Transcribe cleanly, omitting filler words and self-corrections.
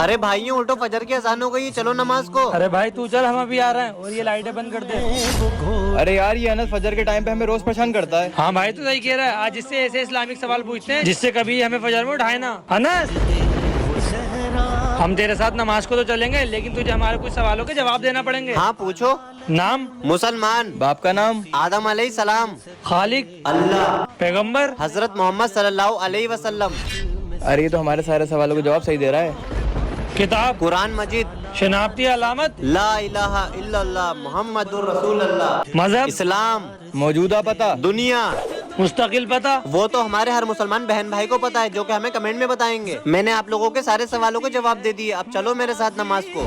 ارے بھائیوں اٹھو، فجر کی اذان ہو گئی، چلو نماز کو۔ ارے بھائی تو چل، ہم ابھی آ رہے ہیں، اور یہ لائٹیں بند کر دے۔ ارے یار یہ انس فجر کے ٹائم پہ ہمیں روز پریشان کرتا ہے۔ ہاں بھائی تو صحیح کہہ رہا ہے، آج اس سے ایسے اسلامک سوال پوچھتے ہیں جس سے کبھی ہمیں فجر میں اٹھائے نا۔ انس ہم تیرے ساتھ نماز کو تو چلیں گے، لیکن تجھے ہمارے کچھ سوالوں کے جواب دینا پڑیں گے۔ ہاں پوچھو۔ نام؟ مسلمان۔ باپ کا نام؟ آدم علیہ السلام۔ خالق؟ اللہ۔ پیغمبر؟ حضرت محمد صلی اللہ علیہ وسلم۔ ارے یہ تو ہمارے سارے سوالوں کا جواب صحیح دے رہا ہے۔ کتاب؟ قرآن مجید۔ شناختی علامت؟ لا الہ الا اللہ محمد الرسول اللہ۔ مذہب؟ اسلام۔ موجودہ پتہ؟ دنیا۔ مستقل پتہ؟ وہ تو ہمارے ہر مسلمان بہن بھائی کو پتا ہے، جو کہ ہمیں کمنٹ میں بتائیں گے۔ میں نے آپ لوگوں کے سارے سوالوں کے جواب دے دیے، اب چلو میرے ساتھ نماز کو۔